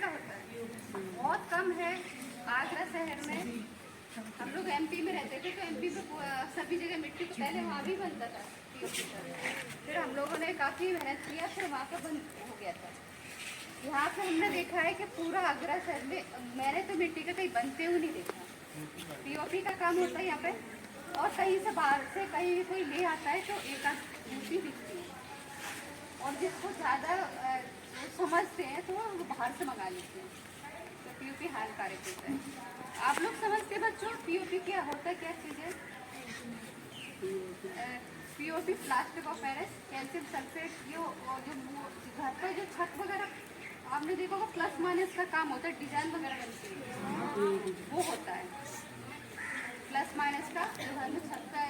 का होता है, बहुत कम है। आगरा शहर में हम लोग एमपी में रहते थे, तो एमपी में सभी जगह मिट्टी को पहले वहाँ भी बनता था पीओपी का। फिर हम लोगों ने काफ़ी मेहनत किया, फिर वहाँ का बंद हो गया था। यहाँ पे हमने देखा है कि पूरा आगरा शहर में मैंने तो मिट्टी का कहीं बनते हुए नहीं देखा। पीओपी का काम होता है यहाँ पे, और कहीं से बाहर से कहीं कोई ले आता है तो एक आध मूर्ति दिखती है, और जिसको ज़्यादा समझते हैं तो वो बाहर से मंगा लेते हैं। तो पीओपी हानिकारक होता है। आप लोग समझते हैं बच्चों पीओपी क्या होता है, क्या चीज़ है? POP plastic of Paris calcium sulphate. जो घर पर जो छत वगैरह आपने देखा होगा, प्लस माइनस का काम होता है, डिजाइन वगैरह बनती है, वो होता है प्लस माइनस का। जो घर में छत का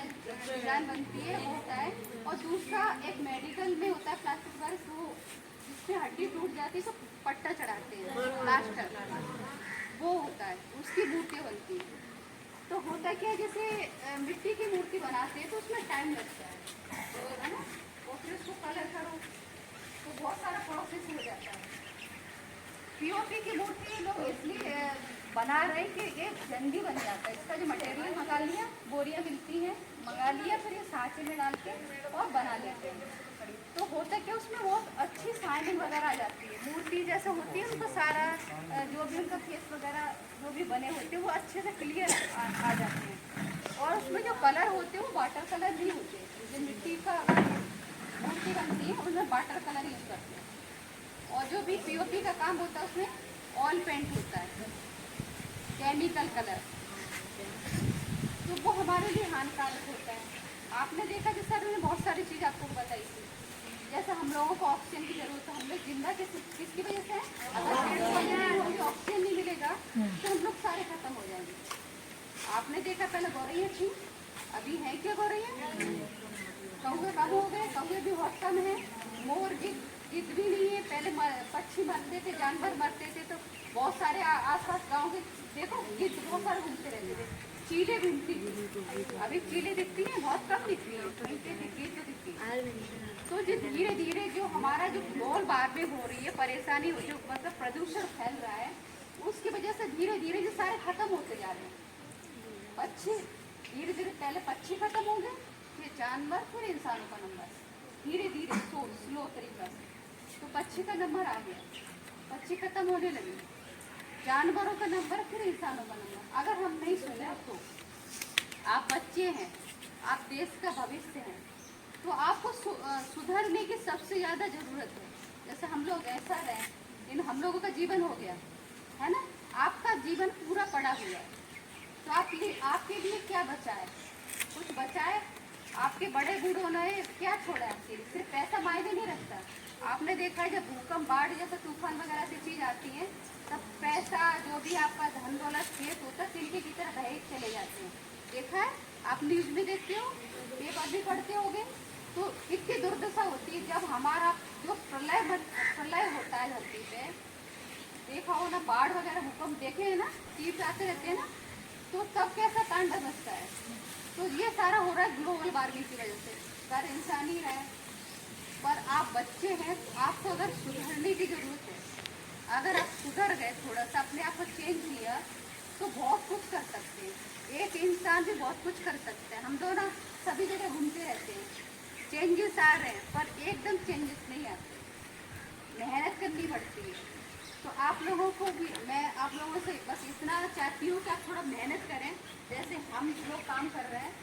डिजाइन बनती है वो होता है। और दूसरा एक मेडिकल में होता है प्लास्टिक पेरिस, वो जिसमें हड्डी टूट जाती है तो पट्टा चढ़ाते हैं प्लास्टर, वो होता है, उसकी मूर्ति बनती है। तो होता क्या है, जैसे मिट्टी की मूर्ति बनाते हैं तो उसमें टाइम लगता है ना, और फिर उसको कलर करो तो बहुत सारा प्रोसेस हो जाता है। पीओपी की मूर्ति लोग इसलिए बना रहे हैं कि ये जल्दी बन जाता है। इसका जो मटेरियल मंगा लिया, बोरियां मिलती हैं, मंगा लिया, फिर ये सांचे में डाल के और बना लेते हैं। तो होता क्या, उसमें बहुत अच्छी शाइनिंग वगैरह आ जाती है। मूर्ति जैसे होती है उनका सारा जो भी उनका फेस वगैरह जो भी बने होते हैं वो अच्छे से क्लियर आ जाते हैं। और उसमें जो कलर होते हैं वो वाटर कलर नहीं होते। जो मिट्टी का मूर्ति बनती है उसमें वाटर कलर यूज करते हैं। और जो भी पीओपी का काम होता है उसमें ऑयल पेंट होता है, केमिकल कलर, तो वो हमारे लिए हानिकारक होता है। आपने देखा जैसे अभी मैंने बहुत सारी चीज़ आपको बताई थी, जैसे हम लोगों को ऑक्सीजन की जरूरत है, हम लोग जिंदा किसकी वजह से है? अगर ऑक्सीजन नहीं मिलेगा तो हम लोग सारे खत्म हो जाएंगे। आपने देखा पहले गौरैया थी, अभी है क्या गौरैया? कौवे कम हो गए, कौवे भी बहुत कम है। मोर गिद्ध भी नहीं है। पहले पक्षी मरते थे, जानवर मरते थे, तो बहुत सारे आसपास गांव के देखो गिद्ध बहुत सारे घूमते रहते थे। चीले घूमती थी, अभी चीले दिखती है बहुत कम दिखती है, कहीं पे दिखती तो दिखती है। तो जो धीरे धीरे जो हमारा जो ग्लोबल वार्मिंग हो रही है, परेशानी हो, जो मतलब प्रदूषण फैल रहा है, उसकी वजह से धीरे धीरे जो सारे खत्म होते जा रहे हैं। पक्षी धीरे धीरे, पहले पक्षी खत्म हो गए, फिर जानवर, फिर इंसानों का नंबर धीरे धीरे स्लो तरीका से तो पक्षी का नंबर आ गया, पक्षी खत्म होने लगे, जानवरों का नंबर, फिर इंसानों का नंबर। अगर हम नहीं सुने तो आप बच्चे हैं, आप देश का भविष्य हैं, तो आपको सुधरने की सबसे ज़्यादा ज़रूरत है। जैसे हम लोग ऐसा रहे, इन हम लोगों का जीवन हो गया है ना, आपका जीवन पूरा पड़ा हुआ है, तो आपके लिए क्या बचा है? कुछ बचा है? आपके बड़े बूढ़ों ने क्या छोड़ा है आपके लिए? सिर्फ पैसा मायने नहीं रखता। आपने देखा है जब भूकंप, बाढ़ जैसे तूफान वगैरह से चीज़ आती है, तब पैसा, जो भी आपका धन दौलत खेत होता है, तिनके की तरह बहे चले जाते हैं। देखा है, आप न्यूज़ में देखते हो, पेपर भी पढ़ते होगे, तो इतनी दुर्दशा होती है। जब हमारा जो प्रलय होता है धरती पे, देखा हो ना, बाढ़ वगैरह भूकंप देखे हैं ना, टीवी आते रहते हैं ना, तो तब कैसा तांडव मचता है। तो ये सारा हो रहा है ग्लोबल वार्मिंग की वजह से। कर इंसान ही रहा है, पर आप बच्चे हैं, तो आपको अगर सुधरने की जरूरत है। अगर आप सुधर गए, थोड़ा सा अपने आप को चेंज किया, तो बहुत कुछ कर सकते हैं। एक इंसान भी बहुत कुछ कर सकता है। हम दोनों सभी जगह घूमते रहते हैं, चेंजेस आ रहे हैं, पर एकदम चेंजेस नहीं आते, मेहनत करनी पड़ती है। तो आप लोगों को भी मैं आप लोगों से बस इतना चाहती हूँ कि आप थोड़ा मेहनत करें, जैसे हम लोग काम कर रहे हैं,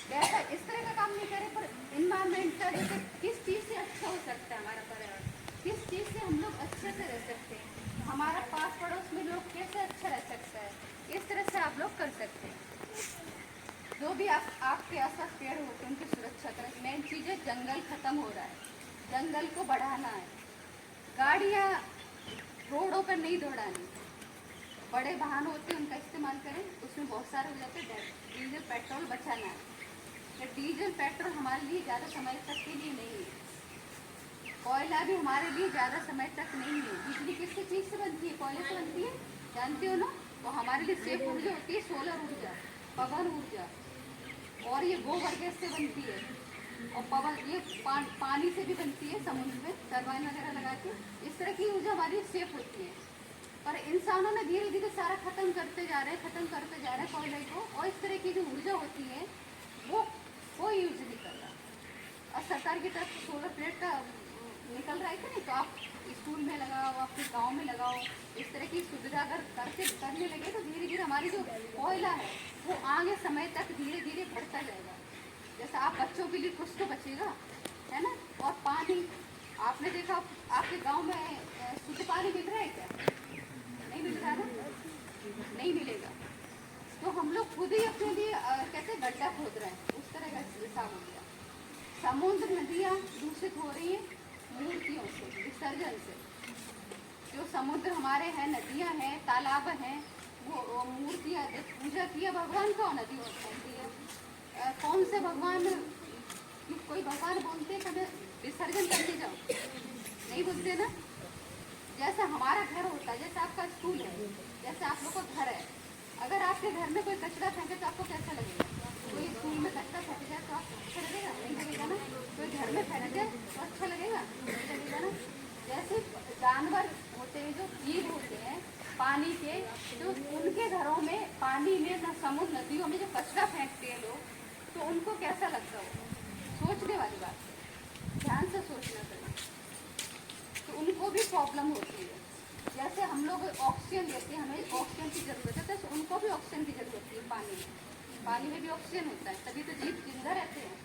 वैसा इस तरह का काम नहीं करें, पर इन्वायरमेंट का जैसे किस चीज़ से अच्छा हो सकता है हमारा पर्यावरण, किस चीज़ से हम लोग अच्छे से रह सकते हैं, हमारा पास पड़ोस में लोग कैसे अच्छा रह सकता है, इस तरह से आप लोग कर सकते हैं। जो भी आपके आसपास पेड़ होते हैं उनकी सुरक्षा करें। मेन चीज़ है, जंगल खत्म हो रहा है, जंगल को बढ़ाना है। गाड़ियाँ रोडों पर नहीं दौड़ानी, बड़े वाहन होते हैं उनका इस्तेमाल करें, उसमें बहुत सारे हो जाते हैं। डीजल पेट्रोल बचाना है। डीजल पेट्रोल हमारे लिए ज़्यादा समय तक के लिए नहीं है, कोयला भी हमारे लिए ज़्यादा समय तक नहीं है। बिजली किस चीज़ से बनती है? कोयले से बनती है, जानते हो ना। तो हमारे लिए सेफ ऊर्जा होती है सोलर ऊर्जा, पवन ऊर्जा, और ये गोबर गैस से बनती है, और पवन ये पानी से भी बनती है, समुद्र में टरबाइन वगैरह लगा के। इस तरह की ऊर्जा हमारी सेफ होती है। पर इंसानों ने धीरे धीरे सारा खत्म करते जा रहे हैं कोयले को, और इस तरह की जो ऊर्जा होती है वो कोई यूज नहीं कर रहा। और सरकार की तरफ सोलर प्लेट का निकल रहा है कि नहीं, तो आप स्कूल में लगाओ, आपके गांव में लगाओ, इस तरह की सुविधा अगर करने लगे तो धीरे धीरे हमारी जो कोयला है वो आगे समय तक धीरे धीरे बढ़ता जाएगा। जैसा आप बच्चों के लिए कुछ तो बचेगा, है ना। और पानी आपने देखा आपके गांव में शुद्ध पानी मिल रहा है क्या? नहीं मिल रहा ना, नहीं मिलेगा। तो हम लोग खुद ही अपने लिए कैसे गड्ढा खोद रहे हैं, उस तरह का हिसाब हो गया। समुद्र नदियाँ दूषित हो रही हैं मूर्तियों से, विसर्जन से। जो समुद्र हमारे हैं, नदियाँ हैं, तालाब हैं, वो मूर्तियाँ पूजा किया भगवान का, नदी होती है। कौन से भगवान, कोई भगवान बोलते हैं कभी विसर्जन करके जाओ, नहीं बोलते ना। जैसा हमारा घर होता है, जैसे आपका स्कूल है, जैसे आप लोग का घर है, अगर आपके घर में कोई कचरा फेंके तो आपको कैसा लगेगा? कोई स्कूल में कचरा फेंक जाए तो आपको अच्छा लगेगा? नहीं लगेगा ना। कोई घर में फेंक जाए तो अच्छा लगेगा? नहीं लगेगा ना। जैसे जानवर होते हैं, जो जीव होते हैं पानी के, जो उनके घरों में पानी में ना, समुद्र नदियों में जो कचरा फेंकते हैं लोग, तो उनको कैसा लगता होगा? सोचने वाली बात है, ध्यान से सोचना चाहिए। तो उनको भी प्रॉब्लम होती है। जैसे हम लोग ऑक्सीजन लेते हैं, हमें ऑक्सीजन की ज़रूरत है, तो उनको भी ऑक्सीजन की ज़रूरत होती है। पानी में भी ऑक्सीजन होता है, तभी तो जीव जिंदा रहते हैं,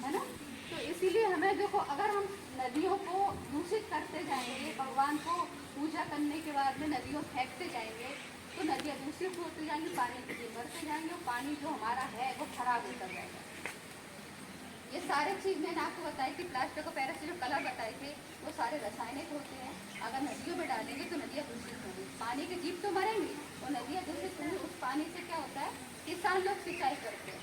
है ना। तो इसीलिए हमें देखो, अगर हम नदियों को दूषित करते जाएंगे, भगवान को पूजा करने के बाद में नदियों फेंकते जाएंगे, तो नदियाँ दूषित होती जाएंगी, पानी के जीव बढ़ते जाएंगे, और पानी जो हमारा है वो खराब होता जाएगा। ये सारे चीज़ मैंने आपको बताई कि प्लास्टिक और पैरा से जो कलर बताए थे वो सारे रासायनिक होते हैं। अगर नदियों में डालेंगे तो नदियाँ दूषित होंगी, पानी के जीव तो मरेंगे और नदियाँ दूषित होंगी। उस पानी से क्या होता है, किसान लोग सिंचाई करते हैं,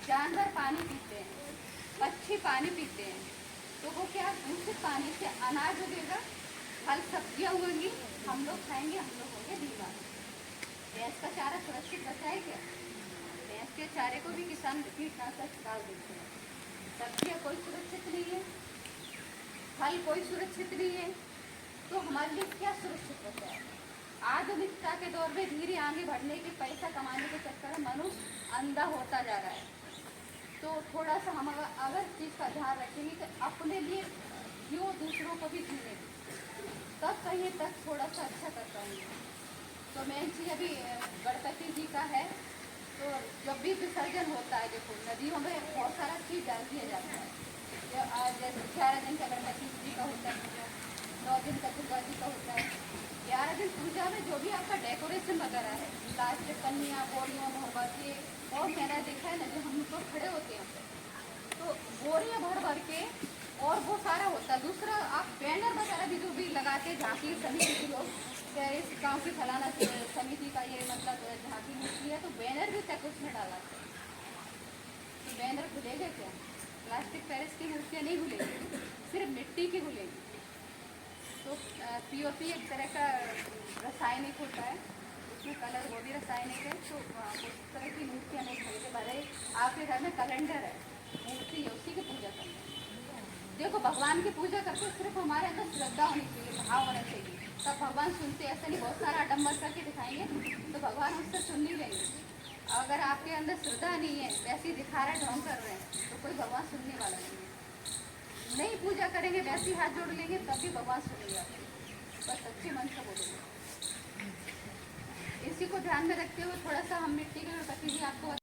जानवर पानी पीते हैं, पक्षी पानी पीते हैं, तो वो क्या, दूषित पानी से अनाज उगेगा, फल सब्जियाँ उगेंगी, हम लोग खाएंगे, हम लोग होंगे बीमार। भैंस का चारा सुरक्षित बचा है क्या? भैंस के चारे को भी किसान कीटनाशक डाल देते हैं। सब्जियाँ कोई सुरक्षित नहीं है, फल कोई सुरक्षित नहीं है, तो हमारे लिए क्या सुरक्षित बचा है? आधुनिकता के दौर में धीरे आगे बढ़ने के, पैसा कमाने के चक्कर में मनुष्य अंधा होता जा रहा है। तो थोड़ा सा हम अगर चीज़ का ध्यान रखेंगे कि अपने लिए क्यों, दूसरों को भी जीने, तब कहीं तक थोड़ा सा अच्छा कर पाएंगे। तो मेन चीज़ अभी गणपति जी का है, तो जब भी विसर्जन होता है, देखो नदियों में बहुत सारा चीज़ डाल दिया जाता है। जैसे 11 दिन का गणपति जी का होता है, 9 दिन का दुर्गा जी का होता है, 11 दिन पूजा में जो भी आपका डेकोरेशन वगैरह है, लास्ट कन्या बोरियाँ भर भर के, और मैंने देखा है ना, जो हम लोग खड़े होते हैं तो बोरियाँ भर भर के, और वो सारा होता है। दूसरा आप बैनर वगैरह भी जो भी लगाते, झांकी समिति के लोग, इस गाँव की फलाना समिति का ये मतलब झांकी होती है, तो बैनर भी तक उसमें डाला था। तो बैनर खुलेगा क्या? प्लास्टिक पेरिस की मूर्तियाँ नहीं खुलेगी, सिर्फ मिट्टी की खुलेगी। तो पीओपी एक तरह का रासायनिक होता है, उसमें कलर वो भी रासायनिक है, तो उस तरह की मूर्तियाँ नहीं खरीदे। भले आपके घर में कैलेंडर है, मूर्ति है, उसी की पूजा करना। देखो भगवान की पूजा करते सिर्फ हमारे अंदर श्रद्धा होनी चाहिए, भाव होना चाहिए, तब भगवान सुनते। ऐसा नहीं बहुत सारा आडम्बर करके दिखाएंगे तो भगवान उससे सुन नहीं लेंगे। अगर आपके अंदर श्रद्धा नहीं है, वैसे ही दिखा रहे ढोंग कर रहे हैं, तो कोई भगवान सुनने वाला नहीं पूजा करेंगे, वैसे ही हाथ जोड़ लेंगे तब भी भगवान सुनेंगे आपको, बस सच्चे मन से बोलेंगे। इसी को ध्यान में रखते हुए थोड़ा सा हम मिट्टी के गणपति जी आपको